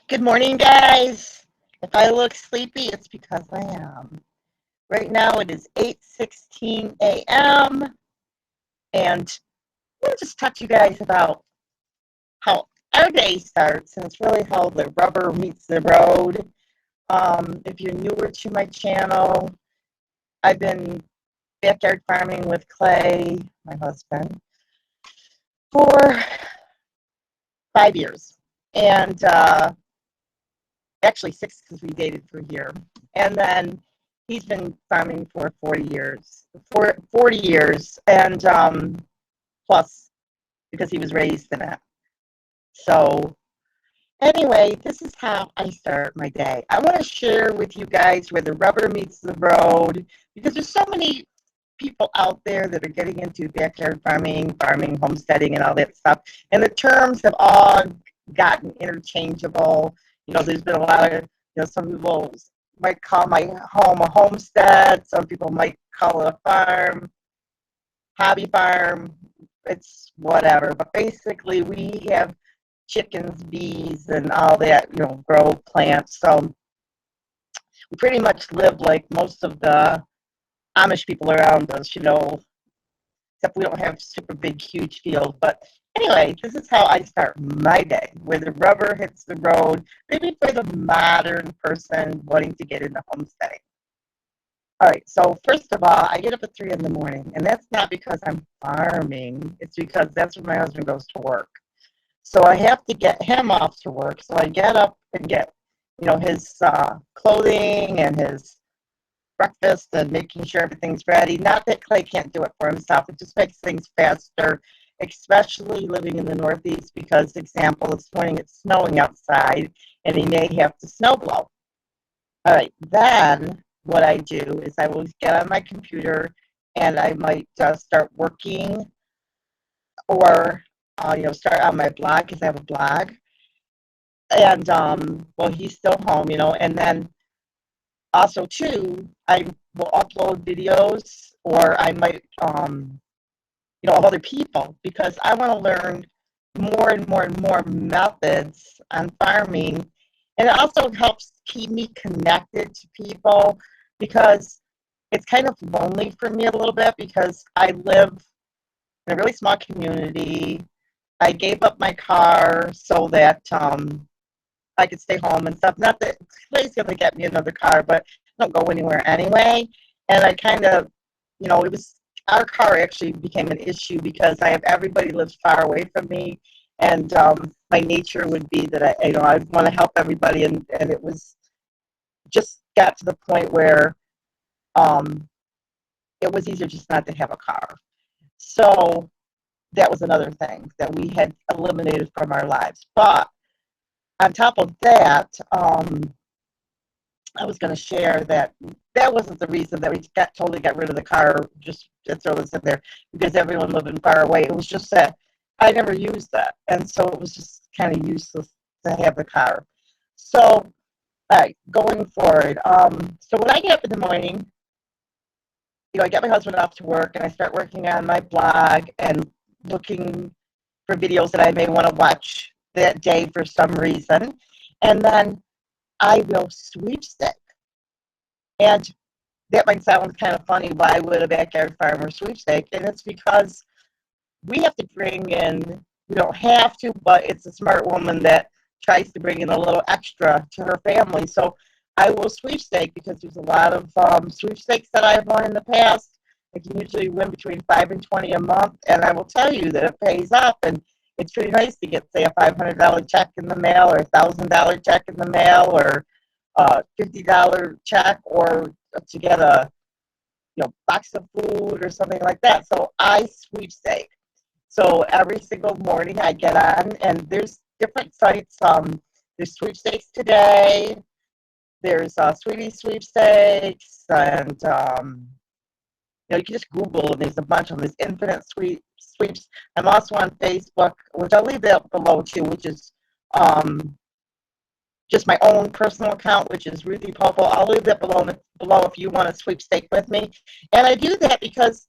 Good morning, guys. If I look sleepy, it's because I am. Right now it is 8:16 a.m. and we'll just talk to you guys about how our day starts, and it's really how the rubber meets the road. If you're newer to my channel, I've been backyard farming with Clay, my husband, for 5 years. And actually six because we dated for a year. And then he's been farming for 40 years, 40 years, and plus because he was raised in it. So anyway, this is how I start my day. I want to share with you guys where the rubber meets the road because there's so many people out there that are getting into backyard farming, homesteading, and all that stuff. And the terms have all gotten interchangeable. There's been a lot of, some people might call my home a homestead. Some people might call it a farm, hobby farm. It's whatever. But basically, we have chickens, bees, and all that, grow plants. So we pretty much live like most of the Amish people around us, except we don't have super big, huge fields. But anyway, this is how I start my day, where the rubber hits the road, maybe for the modern person wanting to get into homesteading. All right, so first of all, I get up at 3 in the morning, and that's not because I'm farming. It's because that's when my husband goes to work. So I have to get him off to work. So I get up and get, his clothing and his breakfast and making sure everything's ready. Not that Clay can't do it for himself. It just makes things faster, especially living in the Northeast because, example, this morning it's snowing outside and he may have to snow blow. All right, then what I do is I will get on my computer and I might start working or, start on my blog because I have a blog. And, well, he's still home, and then also, too, I will upload videos or I might, of other people because I want to learn more and more and more methods on farming. And it also helps keep me connected to people because it's kind of lonely for me a little bit because I live in a really small community. I gave up my car so that I could stay home and stuff. Not that Clay's going to get me another car, but I don't go anywhere anyway. And I kind of, it was our car actually became an issue because I have everybody lives far away from me, and my nature would be that I want to help everybody, and it was just got to the point where it was easier just not to have a car. So that was another thing that we had eliminated from our lives. But on top of that, I was going to share that wasn't the reason that we totally got rid of the car, just to throw this in there, because everyone living far away. It was just that I never used that. And so it was just kind of useless to have the car. So, all right, going forward. So when I get up in the morning, I get my husband off to work and I start working on my blog and looking for videos that I may want to watch that day for some reason. And then I will sweepstake. And that might sound kind of funny. Why would a backyard farmer sweepstake? And it's because we have to bring in, we don't have to, but it's a smart woman that tries to bring in a little extra to her family. So I will sweepstake because there's a lot of sweepstakes that I've won in the past. I can usually win between 5 and 20 a month. And I will tell you that it pays off. And it's pretty nice to get, say, a $500 check in the mail or a $1,000 check in the mail or a $50 check or to get a box of food or something like that. So I sweepstake. So every single morning I get on and there's different sites. There's sweepstakes today. There's Sweetie sweepstakes and you can just Google and there's a bunch of them. There's infinite sweeps. I'm also on Facebook, which I'll leave that below too, which is just my own personal account, which is Ruthie Pople. I'll leave that below if you want to sweepstake with me. And I do that because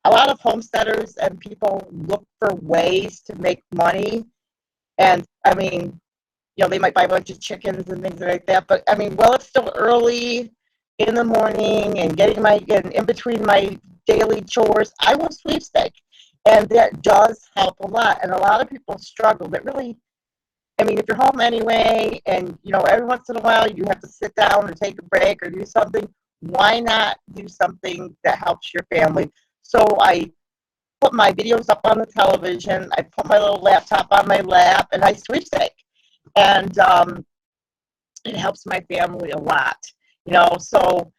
a lot of homesteaders and people look for ways to make money. And I mean, they might buy a bunch of chickens and things like that. But I mean, well, it's still early in the morning and getting in between my daily chores, I will sweepstake. And that does help a lot. And a lot of people struggle. But really, I mean, if you're home anyway and, every once in a while you have to sit down or take a break or do something, why not do something that helps your family? So I put my videos up on the television. I put my little laptop on my lap and I sweepstake. And it helps my family a lot, so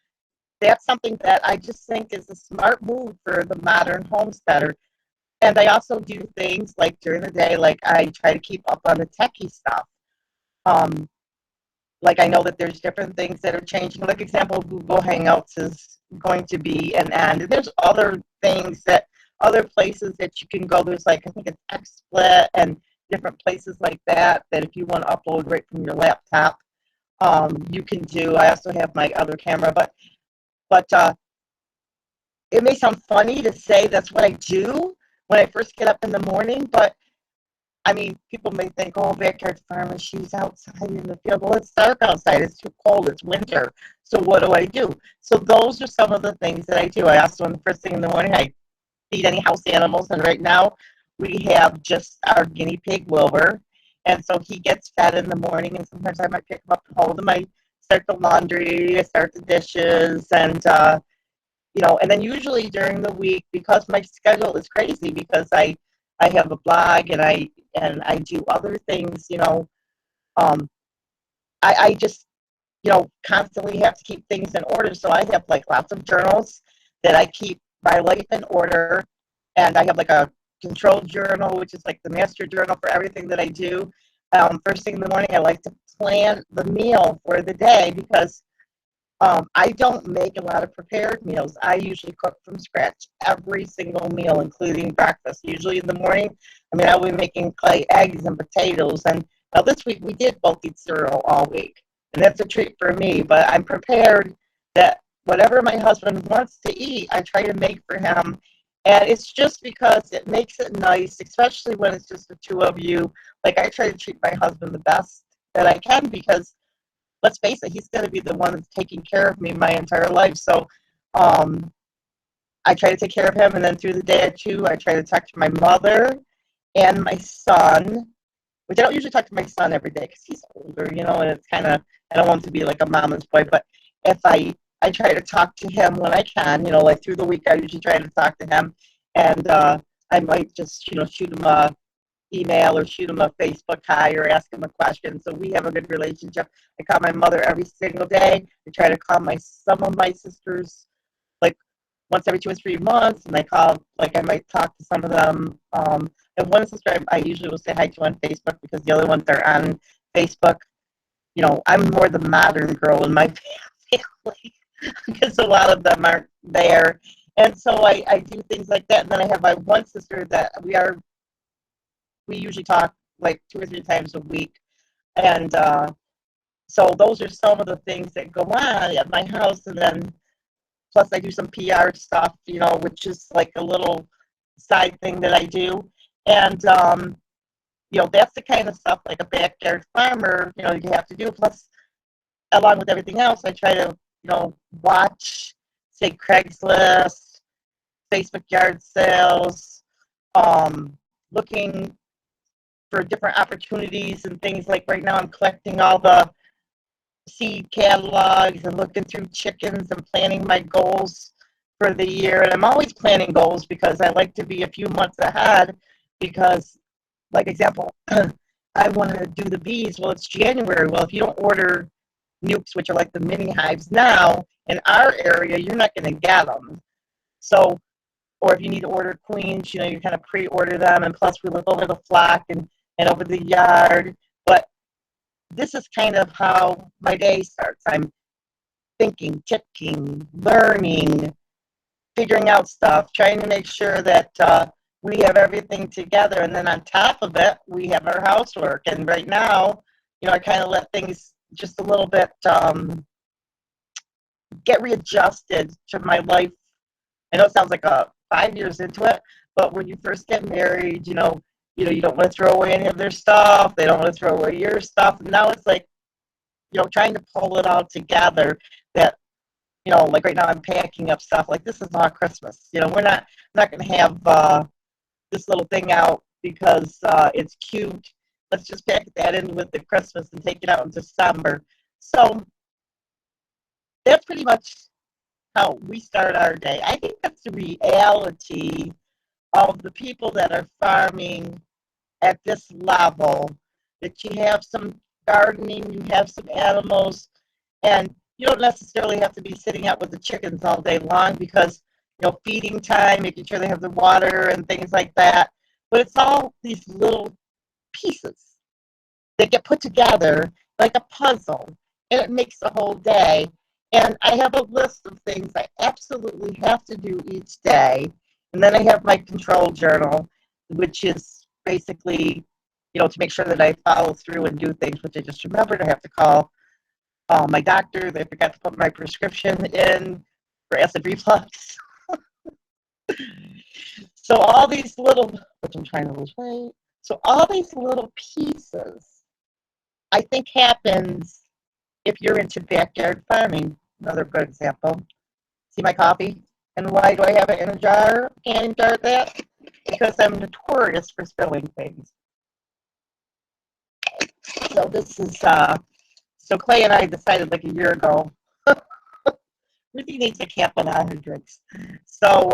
that's something that I just think is a smart move for the modern homesteader. And I also do things like during the day, like I try to keep up on the techie stuff. Um, like I know that there's different things that are changing. Like example, Google Hangouts is going to be an end. And there's other things other places that you can go. There's like, I think it's XSplit and different places like that if you want to upload right from your laptop, you can do. I also have my other camera, but it may sound funny to say that's what I do when I first get up in the morning, but I mean, people may think, oh, backyard farmer, she's outside in the field. Well, it's dark outside. It's too cold. It's winter. So what do? So those are some of the things that I do. I also, in the first thing in the morning, I feed any house animals. And right now, we have just our guinea pig, Wilbur. And so he gets fed in the morning. And sometimes I might pick him up and hold him. I start the laundry. I start the dishes. And, and then usually during the week, because my schedule is crazy, because I have a blog and I do other things, I just, constantly have to keep things in order. So I have like lots of journals that I keep my life in order. And I have like a control journal, which is like the master journal for everything that I do. First thing in the morning, I like to plan the meal for the day because I don't make a lot of prepared meals. I usually cook from scratch every single meal, including breakfast. Usually in the morning, I'll be making clay eggs and potatoes. And now this week we did both eat cereal all week. And that's a treat for me. But I'm prepared that whatever my husband wants to eat, I try to make for him. And it's just because it makes it nice, especially when it's just the two of you. Like I try to treat my husband the best that I can because let's face it, he's going to be the one that's taking care of me my entire life. So I try to take care of him. And then through the day, too, I try to talk to my mother and my son, which I don't usually talk to my son every day because he's older, and it's kind of, I don't want him to be like a mama's boy. But if I try to talk to him when I can, like through the week, I usually try to talk to him. And I might just, shoot him a email or shoot him a Facebook hi or ask him a question. So we have a good relationship. I call my mother every single day. I try to call some of my sisters like once every 2 or 3 months, and I might talk to some of them. And one sister I usually will say hi to on Facebook because the other ones are on Facebook. I'm more the modern girl in my family because a lot of them aren't there. And so I do things like that. And then I have my one sister that we usually talk like 2 or 3 times a week. And so those are some of the things that go on at my house. And then plus I do some PR stuff, which is like a little side thing that I do. And, that's the kind of stuff like a backyard farmer, you have to do. Plus, along with everything else, I try to, watch, say, Craigslist, Facebook yard sales, looking for different opportunities and things. Like right now I'm collecting all the seed catalogs and looking through chickens and planning my goals for the year. And I'm always planning goals because I like to be a few months ahead because, like example, I want to do the bees. Well, it's January. Well, if you don't order nukes, which are like the mini hives now, in our area, you're not going to get them. So, or if you need to order queens, you kind of pre-order them. And plus we look over the flock and over the yard. But this is kind of how my day starts. I'm thinking, checking, learning, figuring out stuff, trying to make sure that we have everything together. And then on top of it, we have our housework. And right now, I kind of let things just a little bit get readjusted to my life. I know it sounds like 5 years into it, but when you first get married, You don't want to throw away any of their stuff. They don't want to throw away your stuff. And now it's like, trying to pull it all together that, like right now I'm packing up stuff. Like this is not Christmas. We're not going to have this little thing out because it's cute. Let's just pack that in with the Christmas and take it out in December. So that's pretty much how we start our day. I think that's the reality of the people that are farming at this level, that you have some gardening, you have some animals, and you don't necessarily have to be sitting out with the chickens all day long because, feeding time, making sure they have the water and things like that. But it's all these little pieces that get put together like a puzzle, and it makes the whole day. And I have a list of things I absolutely have to do each day. And then I have my control journal, which is basically, to make sure that I follow through and do things, which I just remembered I have to call my doctor. They forgot to put my prescription in for acid reflux. So all these little, which I'm trying to lose weight. So all these little pieces, I think, happens if you're into backyard farming. Another good example. See my coffee? And why do I have it in a jar? Canning jar that? Because I'm notorious for spilling things. So this is, so Clay and I decided like a year ago, Ruthie needs to cap on her drinks. So,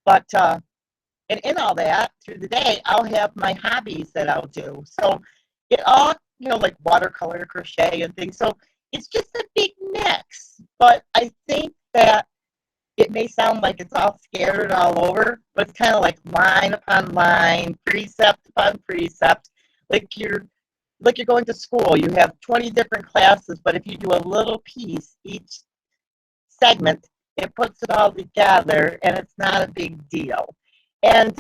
but, and in all that, through the day, I'll have my hobbies that I'll do. So it all, like watercolor, crochet, and things. So it's just a big mix. But I think that it may sound like it's all scattered all over, but it's kind of like line upon line, precept upon precept. Like you're going to school. You have 20 different classes, but if you do a little piece each segment, it puts it all together, and it's not a big deal. And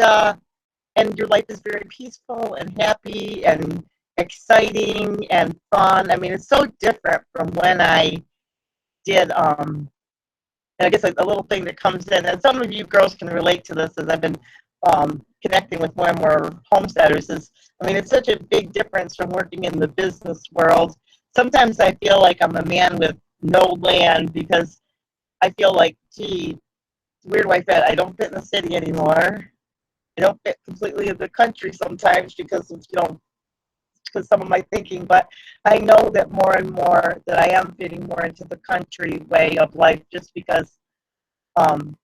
your life is very peaceful and happy and exciting and fun. I mean, it's so different from when I did. And I guess like a little thing that comes in, and some of you girls can relate to this as I've been connecting with more and more homesteaders. I mean, it's such a big difference from working in the business world. Sometimes I feel like I'm a man with no land because I feel like, gee, where do I fit? I don't fit in the city anymore. I don't fit completely in the country sometimes because of, because some of my thinking, but I know that more and more that I am fitting more into the country way of life just because, um,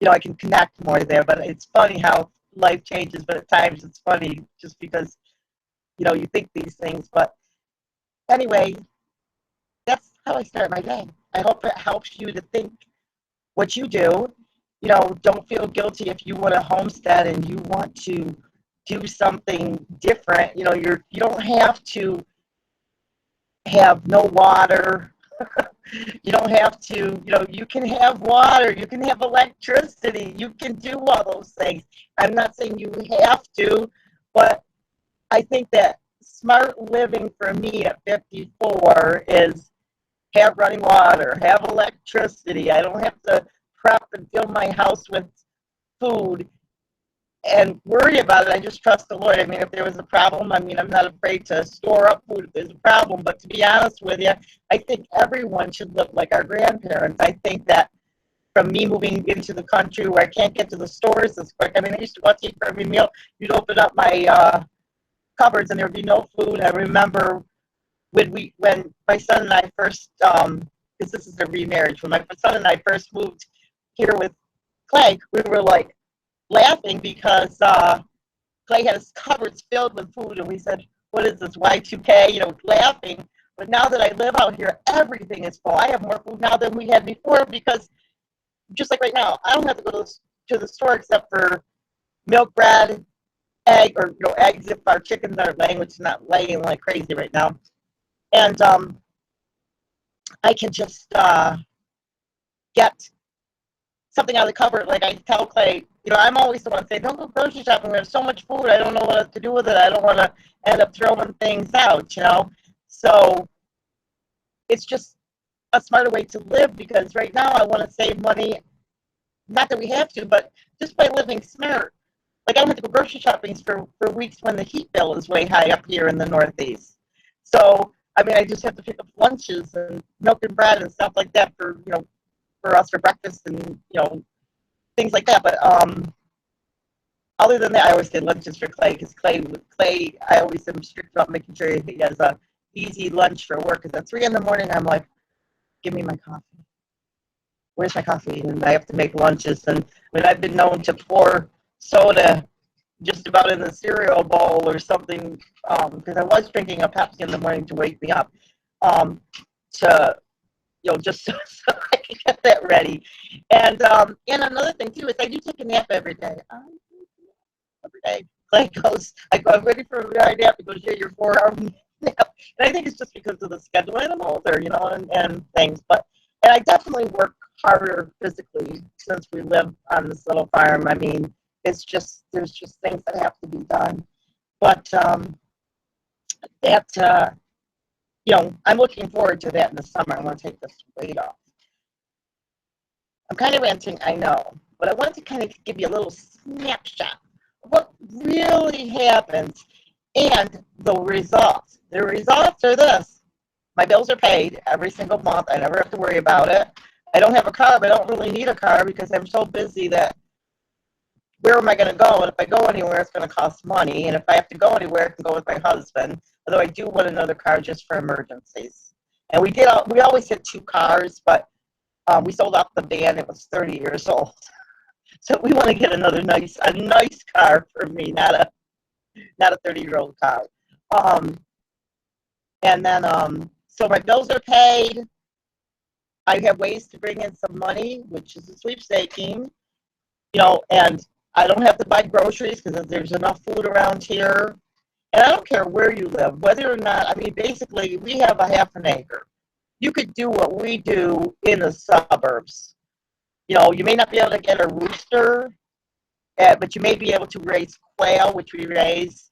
I can connect more there. But it's funny how life changes, but at times it's funny just because, you think these things. But anyway, that's how I start my day. I hope it helps you to think what you do. Don't feel guilty if you want to homestead and you want to do something different. You don't have to have no water. You don't have to, you can have water, you can have electricity, you can do all those things. I'm not saying you have to, but I think that smart living for me at 54 is have running water, have electricity. I don't have to prep and fill my house with food and worry about it. I just trust the Lord. I mean, if there was a problem, I'm not afraid to store up food if there's a problem. But to be honest with you, I think everyone should live like our grandparents. I think that from me moving into the country where I can't get to the stores as quick. I mean, I used to watch Eat for Every Meal. You'd open up my cupboards and there would be no food. I remember when my son and I first, because this is a remarriage, when my son and I first moved here with Clay, we were like, laughing because Clay had his cupboards filled with food, and we said, "What is this Y2K?" Laughing. But now that I live out here, everything is full. I have more food now than we had before because, just like right now, I don't have to go to the store except for milk, bread, egg, or eggs if our chickens are laying, which is not laying like crazy right now. And I can just get something out of the cupboard. Like I tell Clay, I'm always the one saying, don't go grocery shopping. We have so much food. I don't know what to do with it. I don't want to end up throwing things out, So it's just a smarter way to live because right now I want to save money. Not that we have to, but just by living smart. like I don't have to go grocery shopping for weeks when the heat bill is way high up here in the Northeast. So I mean, I just have to pick up lunches and milk and bread and stuff like that for for us for breakfast and things like that. But other than that, I always get lunches for Clay because Clay, I always am strict about making sure he has a easy lunch for work. Because at 3 in the morning, I'm like, give me my coffee. Where's my coffee? And I have to make lunches. And when I've been known to pour soda just about in the cereal bowl or something, because I was drinking a Pepsi in the morning to wake me up, to just so I can get that ready. And another thing too is I do take a nap every day. Every day. Clay goes, I'm ready for my nap. He goes, yeah, your 4 hour nap. And I think it's just because of the schedule I'm older, and things. And I definitely work harder physically since we live on this little farm. I mean, there's just things that have to be done. But I'm looking forward to that in the summer. I want to take this weight off. I'm kind of ranting, I know, but I wanted to kind of give you a little snapshot of what really happens and the results. The results are this. My bills are paid every single month. I never have to worry about it. I don't have a car, but I don't really need a car because I'm so busy that where am I going to go? And if I go anywhere, it's going to cost money. And if I have to go anywhere, I can go with my husband. Although I do want another car just for emergencies. And we always had 2 cars, but we sold off the van. It was 30 years old. So we want to get a nice car for me, not a 30-year-old car. And then, so my bills are paid. I have ways to bring in some money, which is a sweepstaking, and I don't have to buy groceries because there's enough food around here. And I don't care where you live, whether or not, I mean, basically, we have a half an acre. You could do what we do in the suburbs. You may not be able to get a rooster, but you may be able to raise quail, which we raise.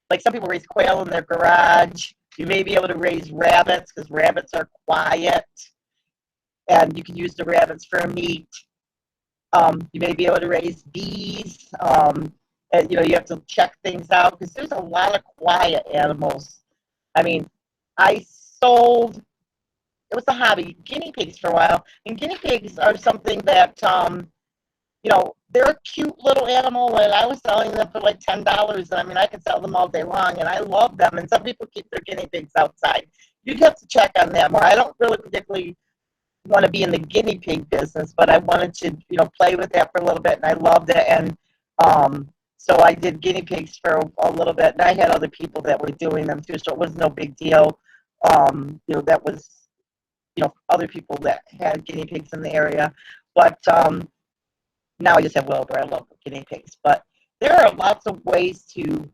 Like some people raise quail in their garage. You may be able to raise rabbits because rabbits are quiet. And you can use the rabbits for meat. You may be able to raise bees. And, you have to check things out because there's a lot of quiet animals. I mean, it was a hobby, guinea pigs for a while. And guinea pigs are something that, they're a cute little animal. And I was selling them for like $10. I mean, I could sell them all day long. And I love them. And some people keep their guinea pigs outside. You'd have to check on that more. I don't really particularly want to be in the guinea pig business, but I wanted to, play with that for a little bit, and I loved it. And so I did guinea pigs for a little bit, and I had other people that were doing them too, so it was no big deal. That was, other people that had guinea pigs in the area. But now I just have Wilbur. I love guinea pigs. But there are lots of ways to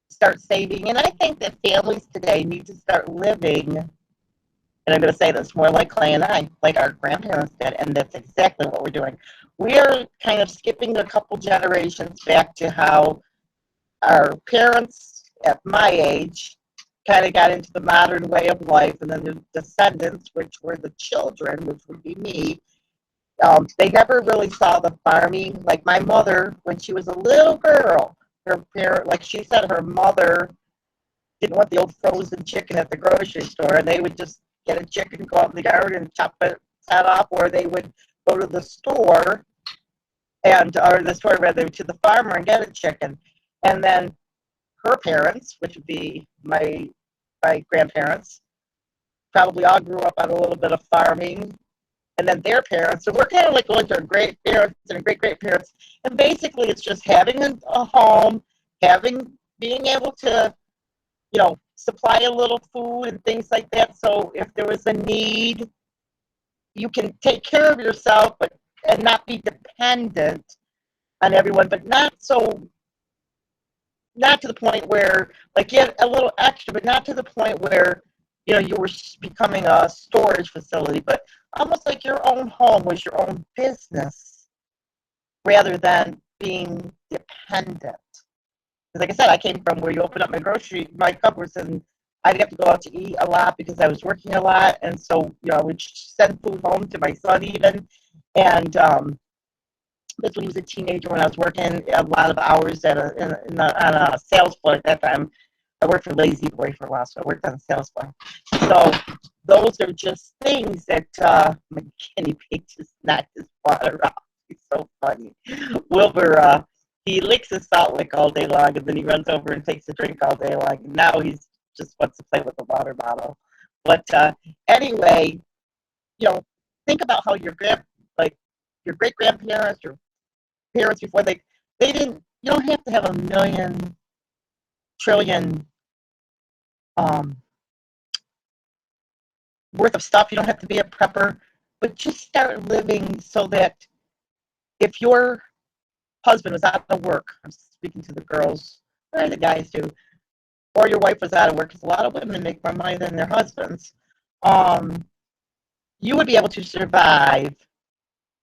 start saving, and I think that families today need to start living. And I'm going to say this more like Clay and I, like our grandparents did, and that's exactly what we're doing. We are kind of skipping a couple generations back to how our parents at my age kind of got into the modern way of life, and then the descendants, which were the children, which would be me, they never really saw the farming. Like my mother, when she was a little girl, her parent, like she said, her mother didn't want the old frozen chicken at the grocery store, and they would just get a chicken, go out in the yard and chop its head off, or they would go to the store or to the farmer and get a chicken. And then her parents, which would be my grandparents, probably all grew up on a little bit of farming, and then their parents. So we're kind of like going to our great parents and great great parents, and basically it's just having a home, being able to, supply a little food and things like that. So if there was a need, you can take care of yourself, and not be dependent on everyone, but not to the point where, like, you had a little extra, but not to the point where, you were becoming a storage facility, but almost like your own home was your own business rather than being dependent. Like I said, I came from where you open up my cupboards, and I'd have to go out to eat a lot because I was working a lot. And so, I would send food home to my son even. And That's when he was a teenager. When I was working a lot of hours at on a sales floor at that time. I worked for Lazy Boy for a while, so I worked on the sales floor. So those are just things that my guinea pig just knocked his water off. He's so funny. Wilbur, he licks his salt lick all day long, and then he runs over and takes a drink all day long. And now he's just wants to play with the water bottle. But anyway, think about how like your great grandparents, your parents before they didn't. You don't have to have a million trillion um, worth of stuff. You don't have to be a prepper, but just start living so that if your husband was out of work, I'm speaking to the girls or the guys too, or your wife was out of work, because a lot of women make more money than their husbands, um, you would be able to survive.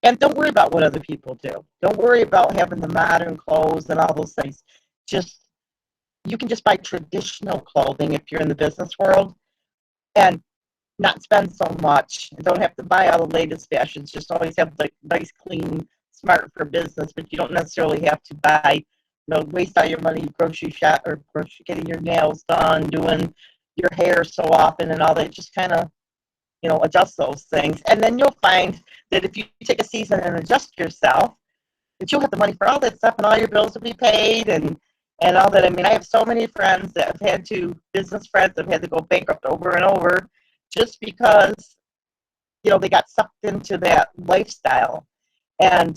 And don't worry about what other people do. Don't worry about having the modern clothes and all those things. Just you can just buy traditional clothing if you're in the business world and not spend so much. And don't have to buy all the latest fashions. Just always have like nice, clean, smart for business. But you don't necessarily have to buy, waste all your money grocery shop or getting your nails done, doing your hair so often and all that. Just kind of adjust those things. And then you'll find that if you take a season and adjust yourself, that you'll have the money for all that stuff and all your bills will be paid and all that. I mean, I have so many friends that have business friends that have had to go bankrupt over and over just because, they got sucked into that lifestyle. And,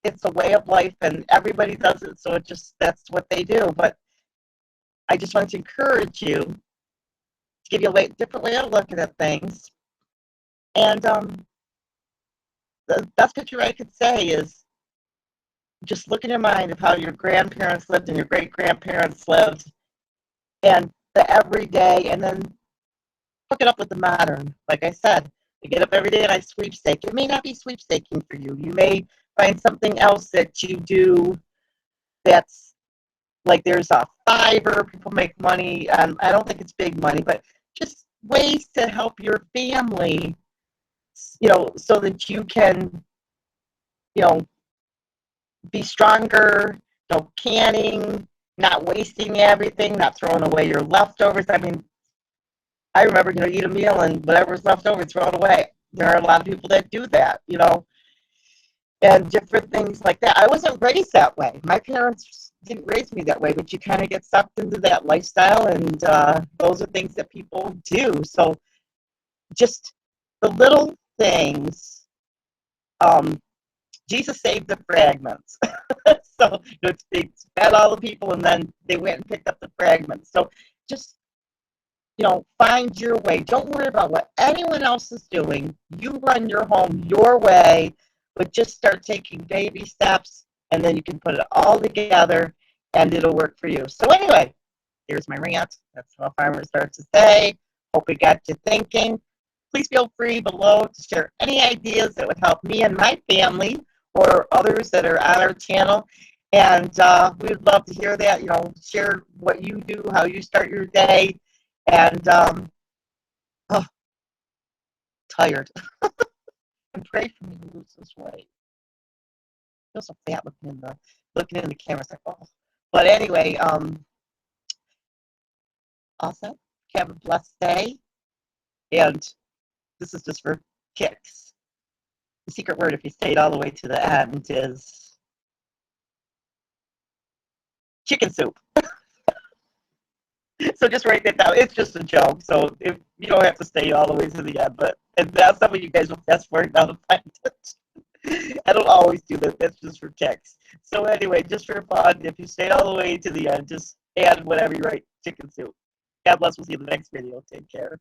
it's a way of life and everybody does it. So that's what they do. But I just wanted to encourage you, give you a different way of looking at things. And the best picture I could say is just look in your mind of how your grandparents lived and your great-grandparents lived and the everyday, and then hook it up with the modern. Like I said, you get up every day and I sweepstake. It may not be sweepstaking for you. You may find something else that you do that's like there's a Fiverr, people make money. I don't think it's big money, but just ways to help your family, so that you can, be stronger, canning, not wasting everything, not throwing away your leftovers. I mean, I remember, eat a meal and whatever's left over, throw it away. There are a lot of people that do that, and different things like that. I wasn't raised that way. My parents didn't raise me that way, but you kind of get sucked into that lifestyle, and those are things that people do. So just the little things. Jesus saved the fragments. So they fed all the people, and then they went and picked up the fragments. So just find your way. Don't worry about what anyone else is doing. You run your home your way, but just start taking baby steps, and then you can put it all together, and it'll work for you. So anyway, here's my rant. That's how farmers start to say. Hope it got you thinking. Please feel free below to share any ideas that would help me and my family or others that are on our channel. And we'd love to hear that. Share what you do, how you start your day. And tired. And pray for me to lose this weight. I feel so fat looking in the camera. It's like, oh. But anyway, also have a blessed day. And this is just for kicks. The secret word, if you stayed all the way to the end, is chicken soup. So just write that down. It's just a joke. So if you don't have to stay all the way to the end, but now some of you guys will fast forward down to find it. I don't always do that. That's just for kicks. So anyway, just for fun, if you stayed all the way to the end, just add whatever you write, chicken soup. God bless. We'll see you in the next video. Take care.